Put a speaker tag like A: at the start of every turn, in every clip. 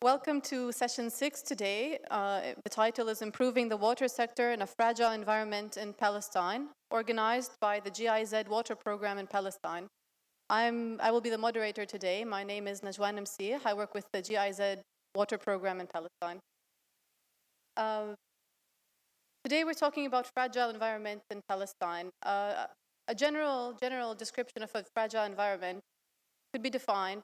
A: Welcome to session 6 today. The title is Improving the Water Sector in a Fragile Environment in Palestine, organized by the GIZ Water Program in Palestine. I will be the moderator today. My name is Najwan Msih. I work with the GIZ Water Program in Palestine. Today we're talking about fragile environment in Palestine. A general description of a fragile environment could be defined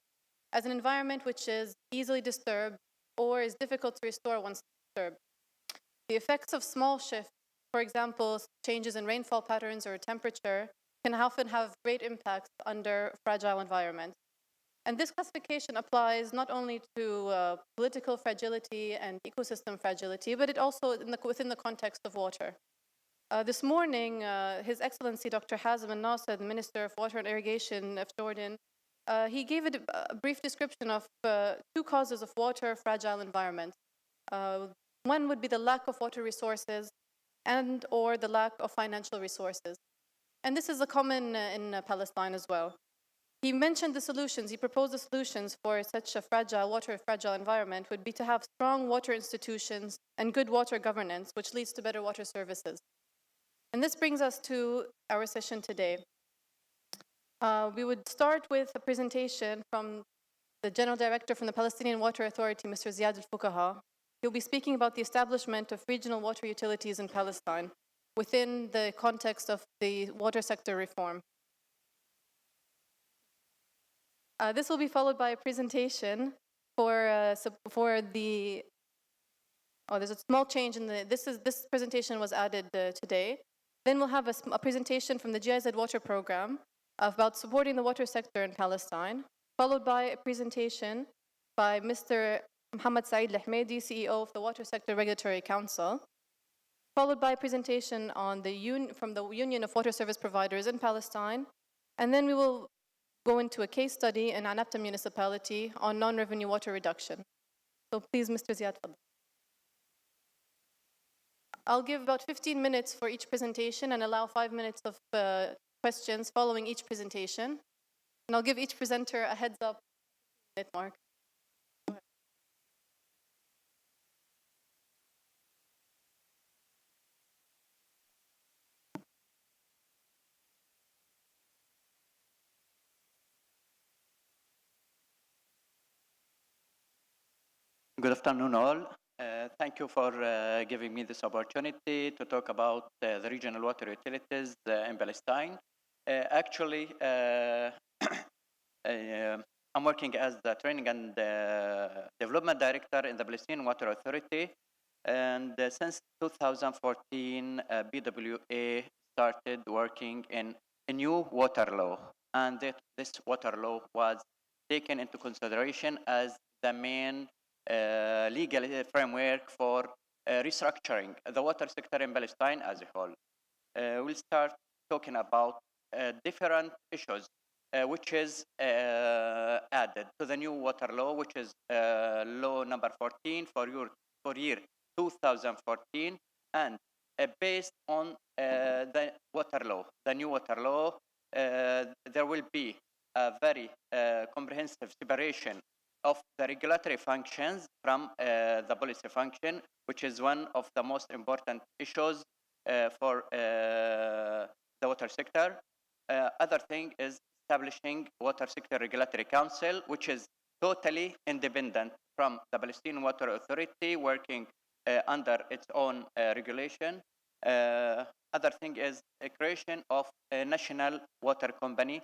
A: as an environment which is easily disturbed or is difficult to restore once disturbed. The effects of small shifts, for example, changes in rainfall patterns or temperature, can often have great impacts under fragile environments. And this classification applies not only to political fragility and ecosystem fragility, but it also within the context of water. This morning, His Excellency Dr. Hashem and Nassar, the Minister of Water and Irrigation of Jordan, he gave a brief description of two causes of water fragile environments. One would be the lack of water resources and or the lack of financial resources. And this is a common in Palestine as well. He mentioned the solutions, he proposed the solutions for such a fragile environment would be to have strong water institutions and good water governance, which leads to better water services. And this brings us to our session today. We would start with a presentation from the General Director from the Palestinian Water Authority, Mr. Ziad al-Fuqaha. He'll be speaking about the establishment of regional water utilities in Palestine within the context of the water sector reform. This will be followed by a presentation there's a small change in this presentation was added today. Then we'll have a presentation from the GIZ Water Program about supporting the water sector in Palestine, followed by a presentation by Mr. Mohammad Hmaidi, CEO of the Water Sector Regulatory Council, followed by a presentation on from the Union of Water Service Providers in Palestine, and then we will go into a case study in Anabta Municipality on non-revenue water reduction. So please, Mr. Ziad, I'll give about 15 minutes for each presentation and allow 5 minutes of questions following each presentation. And I'll give each presenter a heads up minute mark.
B: Good afternoon, all. Thank you for giving me this opportunity to talk about the regional water utilities in Palestine. Actually, I'm working as the Training and Development Director in the Palestinian Water Authority. And since 2014, BWA started working in a new water law. And this water law was taken into consideration as the main legal framework for restructuring the water sector in Palestine as a whole. We'll start talking about different issues which is added to the new water law, which is law number 14 for year 2014, and based on the water law, the new water law, there will be a very comprehensive separation of the regulatory functions from the policy function, which is one of the most important issues for the water sector. Other thing is establishing Water Sector Regulatory Council, which is totally independent from the Palestinian Water Authority, working under its own regulation. Other thing is a creation of a national water company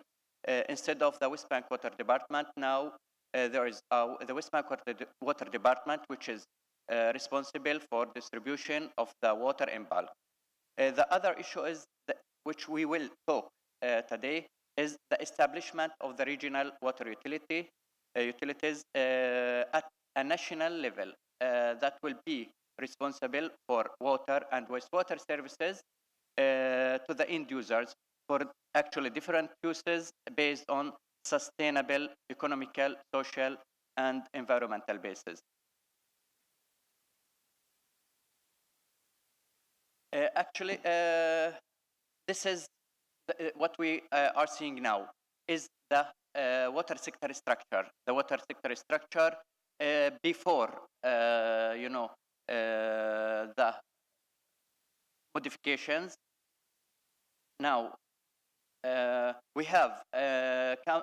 B: instead of the West Bank Water Department. Now there is the West Bank Water Department, which is responsible for distribution of the water in bulk. The other issue is which we will talk today is the establishment of the regional water utilities at a national level that will be responsible for water and wastewater services to the end users for actually different uses based on sustainable, economical, social, and environmental basis. Actually, this is what we are seeing now is the water sector structure. The water sector structure before, the modifications. Now, we have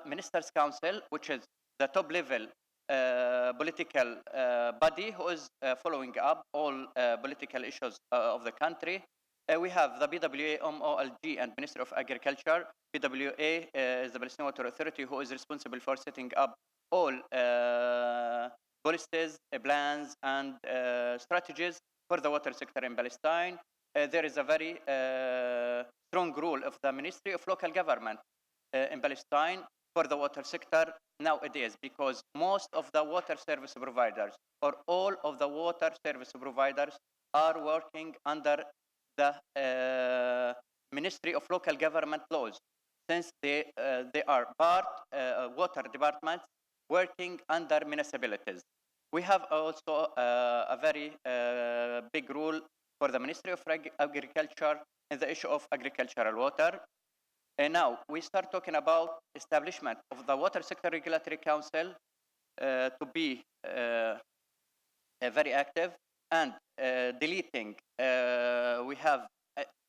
B: Ministers' Council, which is the top level political body who is following up all political issues of the country. We have the BWA, MOLG, and Ministry of Agriculture. BWA is the Palestinian Water Authority, who is responsible for setting up all policies, plans, and strategies for the water sector in Palestine. There is a very strong role of the Ministry of Local Government in Palestine for the water sector nowadays, because most of the water service providers, or all of the water service providers, are working under the Ministry of Local Government laws, since they are part water departments working under municipalities. We have also a very big role for the Ministry of Agriculture in the issue of agricultural water. And now we start talking about establishment of the Water Sector Regulatory Council to be very active, and deleting. We have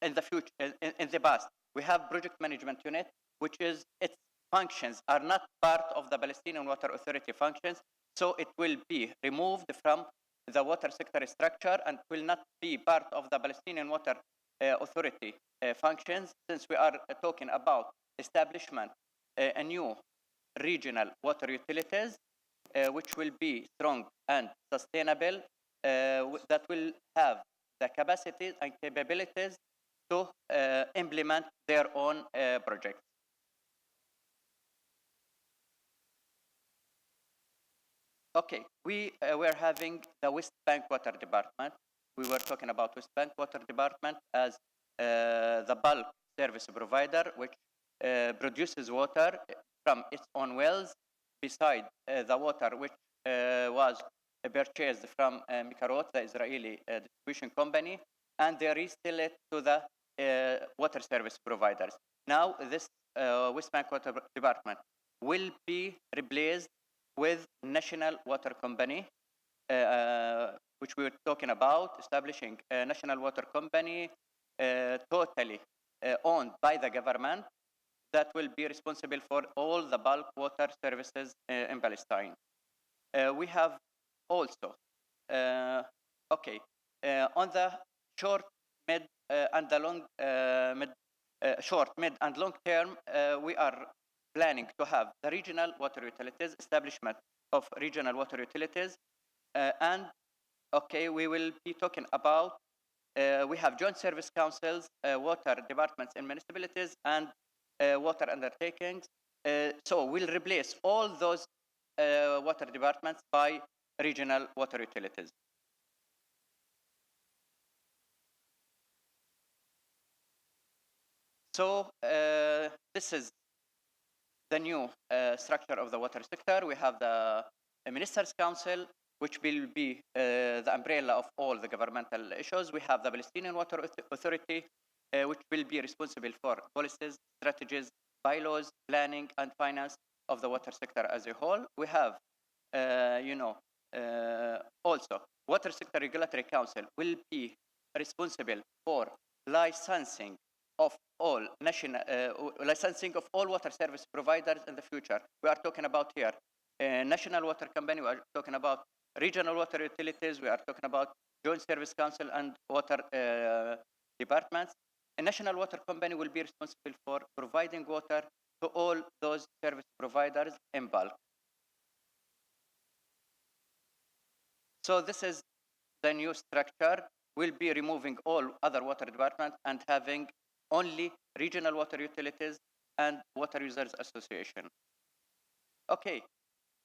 B: in the future, in the past, we have project management unit, which is its functions are not part of the Palestinian Water Authority functions, so it will be removed from the water sector structure and will not be part of the Palestinian Water Authority functions, since we are talking about establishment a new regional water utilities, which will be strong and sustainable, that will have the capacities and capabilities to implement their own projects. Okay, we were having the West Bank Water Department. We were talking about West Bank Water Department as the bulk service provider, which produces water from its own wells, beside the water which was purchased from Mikarot, the Israeli distribution company, and they resell it to the water service providers. Now, this West Bank Water Department will be replaced with National Water Company, which we were talking about, establishing a National Water Company totally owned by the government, that will be responsible for all the bulk water services in Palestine. We have also, on the short, mid, and the long, short, mid, and long term, we are planning to have the regional water utilities, establishment of regional water utilities, and we will be talking about, we have joint service councils, water departments in municipalities, and water undertakings. So we'll replace all those water departments by regional water utilities. So this is the new structure of the water sector. We have the Ministers' Council, which will be the umbrella of all the governmental issues. We have the Palestinian Water Authority, which will be responsible for policies, strategies, bylaws, planning, and finance of the water sector as a whole. We have, also, Water Sector Regulatory Council will be responsible for licensing of all licensing of all water service providers in the future. We are talking about here National Water Company. We are talking about regional water utilities. We are talking about Joint Service Council and water departments. A National Water Company will be responsible for providing water to all those service providers in bulk. So this is the new structure. We'll be removing all other water departments and having only regional water utilities and water users association. Okay,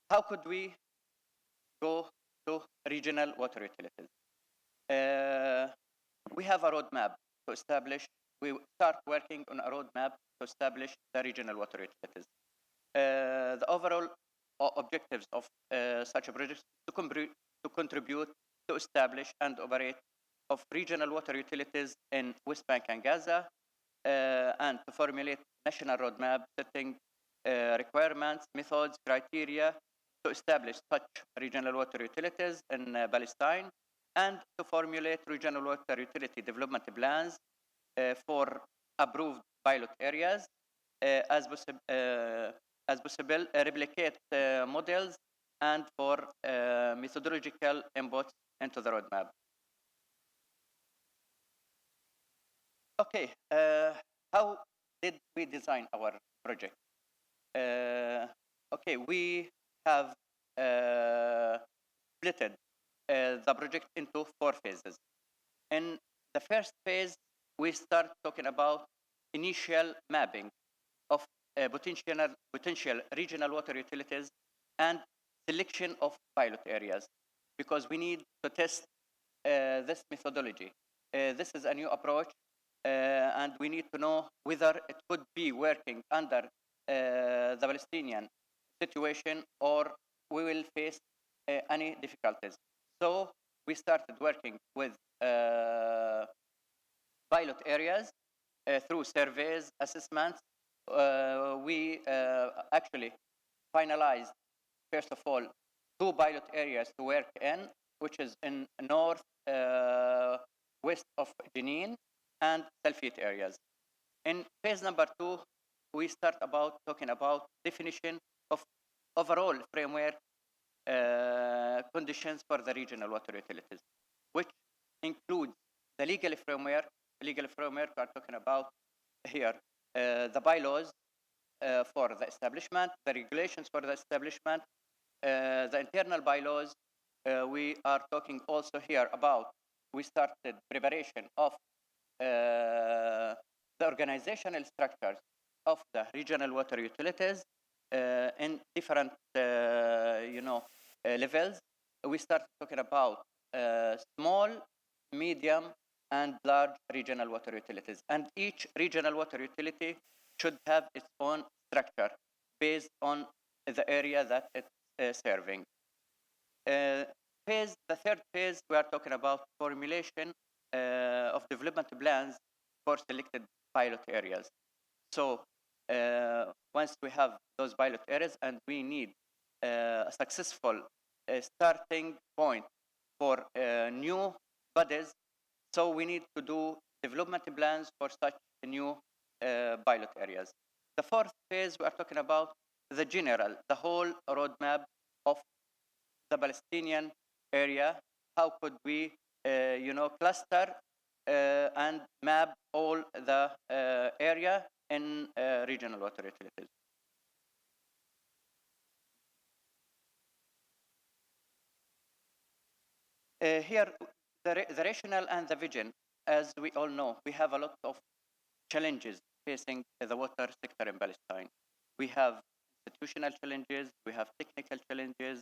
B: how could we go to regional water utilities? We have a roadmap to establish, we start working on a roadmap to establish the regional water utilities. The overall objectives of such a project to contribute to establish and operate of regional water utilities in West Bank and Gaza, and to formulate national roadmap setting requirements, methods, criteria to establish such regional water utilities in Palestine and to formulate regional water utility development plans for approved pilot areas as possible, replicate models and for methodological inputs into the roadmap. Okay, how did we design our project? Okay, we have split the project into 4 phases. In the first phase, we start talking about initial mapping of potential regional water utilities and selection of pilot areas, because we need to test this methodology. This is a new approach, and we need to know whether it could be working under the Palestinian situation or we will face any difficulties. So we started working with pilot areas through surveys, assessments. We actually finalized, first of all, 2 pilot areas to work in, which is in north, west of Jenin, and Salfit areas. In phase number 2, we start talking about definition of overall framework conditions for the regional water utilities, which includes the legal framework. Legal framework we are talking about here, the bylaws for the establishment, the regulations for the establishment, the internal bylaws. We are talking also here about, we started preparation of the organizational structures of the regional water utilities in different levels. We started talking about small, medium, and large regional water utilities. And each regional water utility should have its own structure based on the area that it's serving. The 3rd phase, we are talking about formulation of development plans for selected pilot areas. So once we have those pilot areas and we need a successful starting point for new bodies, so we need to do development plans for such new pilot areas. The 4th phase, we are talking about the whole roadmap of the Palestinian area. How could we, cluster and map all the area in regional water utilities? Here, the rationale and the vision, as we all know, we have a lot of challenges facing the water sector in Palestine. We have institutional challenges, we have technical challenges,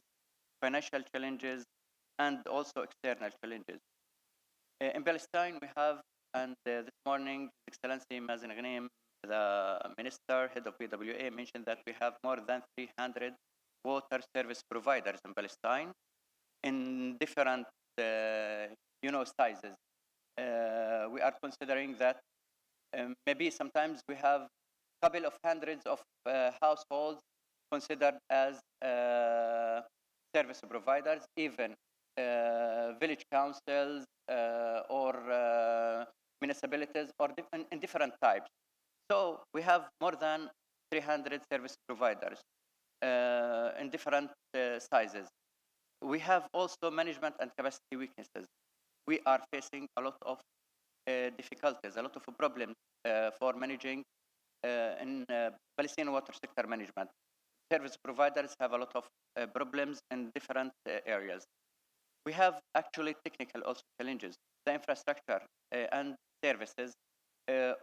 B: financial challenges, and also external challenges. In Palestine, we have, and this morning, His Excellency Mazen Ghanem, the Minister, Head of PWA, mentioned that we have more than 300 water service providers in Palestine in different sizes. We are considering that maybe sometimes we have a couple of hundreds of households considered as service providers, even village councils or municipalities or in different types. So we have more than 300 service providers in different sizes. We have also management and capacity weaknesses. We are facing a lot of difficulties, a lot of problems for managing in Palestinian water sector management. Service providers have a lot of problems in different areas. We have actually technical also challenges. The infrastructure and services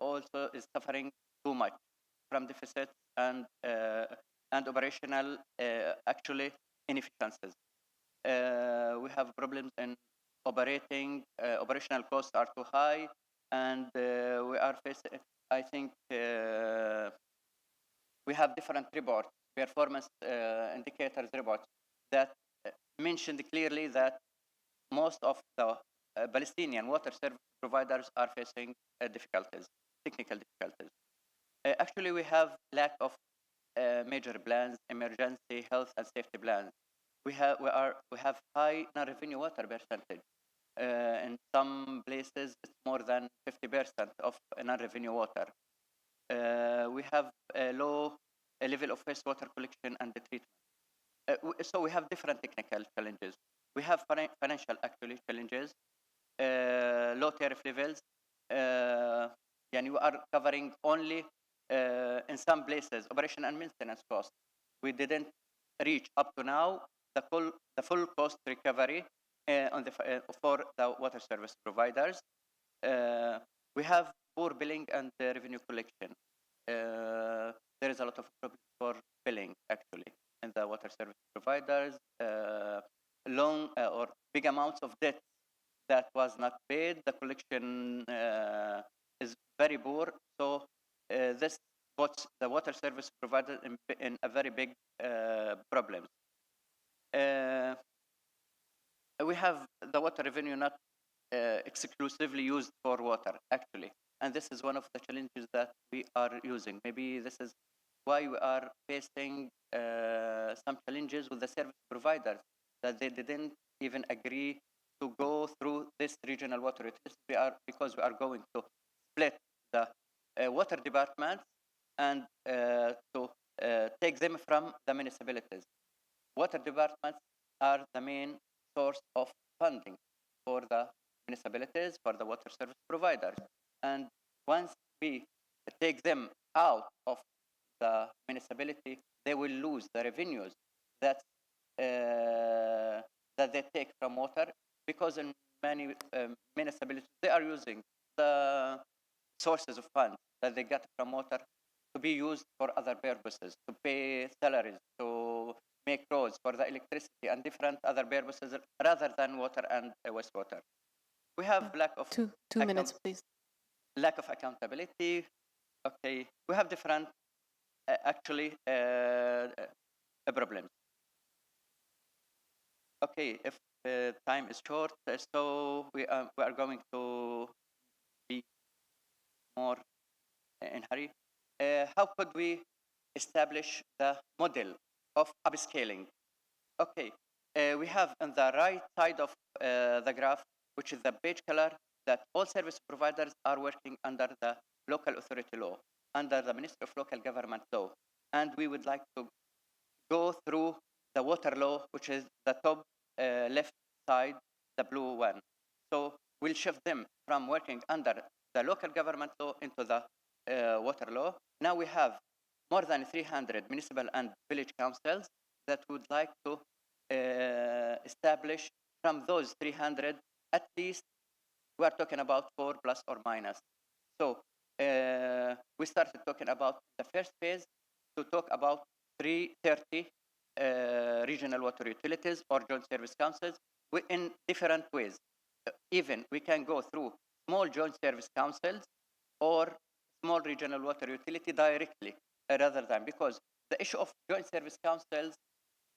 B: also is suffering too much from deficits and operational actually inefficiencies. We have problems in operating, operational costs are too high, and we are facing, I think, we have different reports, performance indicators reports, that mentioned clearly that most of the Palestinian water service providers are facing difficulties, technical difficulties. Actually, we have lack of major plans, emergency health and safety plans. we have high non-revenue water percentage. In some places, it's more than 50% of non-revenue water. We have a low level of wastewater collection and treatment. So we have different technical challenges. We have financial actually challenges, low tariff levels. And we are covering only in some places operation and maintenance costs. We didn't reach up to now the full cost recovery for the water service providers. We have poor billing and revenue collection. There is a lot of problems for billing actually in the water service providers. Long or big amounts of debt that was not paid. The collection is very poor. So this puts the water service provider in a very big problem. We have the water revenue not exclusively used for water, actually. And this is one of the challenges that we are using. Maybe this is why we are facing some challenges with the service providers, that they didn't even agree to go through this regional water utilities because we are going to split the water departments and to take them from the municipalities. Water departments are the main source of funding for the municipalities, for the water service providers. And once we take them out of the municipality, they will lose the revenues that they take from water, because in many municipalities, they are using the sources of funds that they get from water to be used for other purposes, to pay salaries, to make roads, for the electricity and different other purposes rather than water and wastewater. We have lack of
A: two minutes, please.
B: Lack of accountability. Okay, we have different actually problems. Okay, if time is short, so we are going to be more in hurry. How could we establish the model of upscaling? Okay, we have on the right side of the graph, which is the beige color, that all service providers are working under the local authority law, under the Ministry of Local Government law. And we would like to go through the water law, which is the top left side, the blue one. So we'll shift them from working under the local government law into the water law. Now we have more than 300 municipal and village councils that would like to establish from those 300, at least we are talking about 4 plus or minus. So we started talking about the first phase to talk about 330 regional water utilities or joint service councils in different ways. Even we can go through small joint service councils or small regional water utility directly rather than, because the issue of joint service councils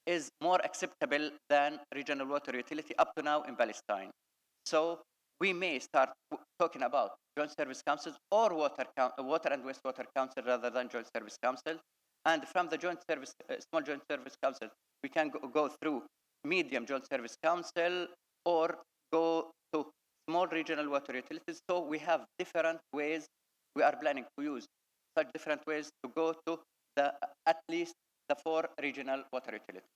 B: is more acceptable than regional water utility up to now in Palestine. So we may start talking about joint service councils or water and wastewater council rather than joint service council. And from the joint service, small joint service council, we can go through medium joint service council or go to small regional water utilities. So we have different ways. We are planning to use such different ways to go to at least the 4 regional water utilities.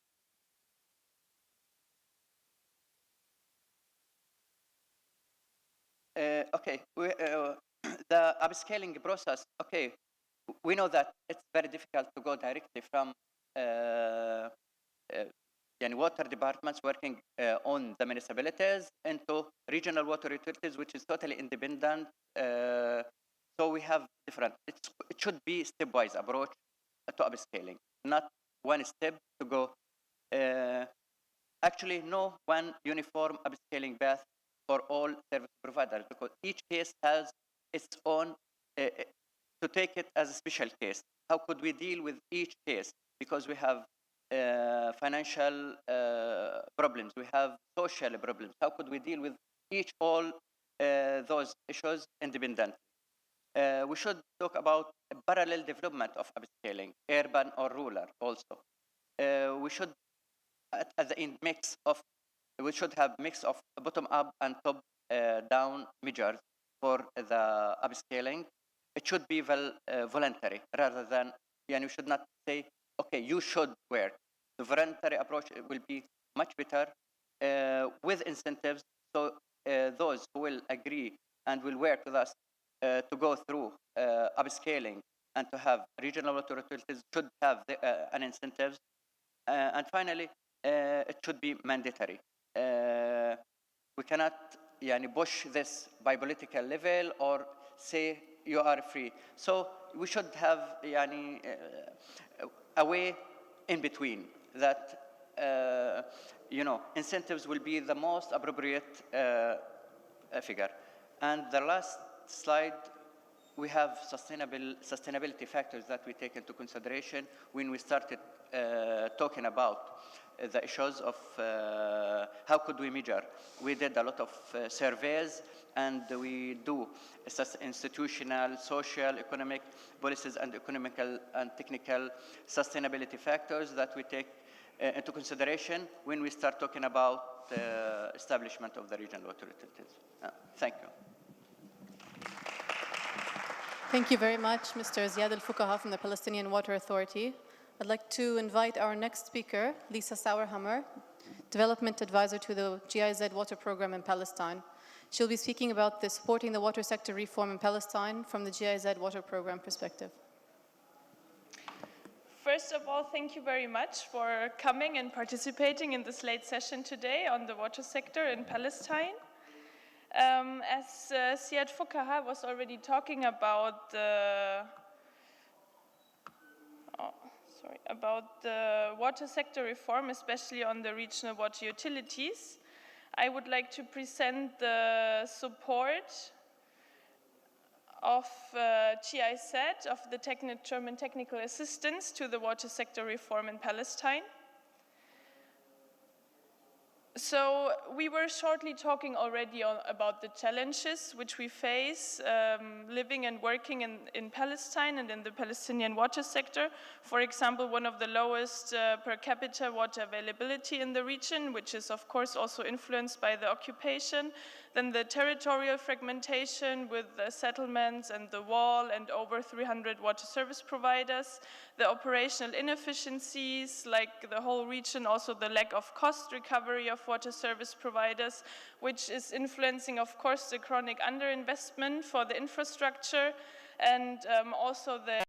B: Okay, the upscaling process, okay, we know that it's very difficult to go directly from water departments working on the municipalities into regional water utilities, which is totally independent. So we have different, it should be stepwise approach to upscaling, not one step to go. Actually, no one uniform upscaling path for all service providers, because each case has its own, to take it as a special case. How could we deal with each case? Because we have financial problems, we have social problems. How could we deal with all those issues independently? We should talk about a parallel development of upscaling, urban or rural also. We should at the end we should have mix of bottom up and top down measures for the upscaling. It should be voluntary rather than, you should not say, okay, you should work. The voluntary approach will be much better with incentives. So those who will agree and will work with us to go through upscaling and to have regional water utilities should have an incentives. And finally, it should be mandatory. We cannot push this by political level or say you are free. So we should have a way in between that incentives will be the most appropriate figure. And the last slide, we have sustainability factors that we take into consideration when we started talking about the issues of how could we measure. We did a lot of surveys, and we do institutional, social, economic policies and economical and technical sustainability factors that we take into consideration when we start talking about the establishment of the regional water utilities. Thank you.
A: Thank you very much, Mr. Ziad Al-Fuqaha from the Palestinian Water Authority. I'd like to invite our next speaker, Liesa Sauerhammer, Development Advisor to the GIZ Water Program in Palestine. She'll be speaking about supporting the water sector reform in Palestine from the GIZ Water Program perspective.
C: First of all, thank you very much for coming and participating in this late session today on the water sector in Palestine. As Ziad Fuqaha was already talking about about the water sector reform, especially on the regional water utilities, I would like to present the support of GIZ, of the German technical assistance to the water sector reform in Palestine. So we were shortly talking already about the challenges which we face living and working in Palestine and in the Palestinian water sector. For example, one of the lowest per capita water availability in the region, which is of course also influenced by the occupation. Then the territorial fragmentation with the settlements and the wall and over 300 water service providers. The operational inefficiencies, like the whole region, also the lack of cost recovery of water service providers, which is influencing, of course, the chronic underinvestment for the infrastructure and also the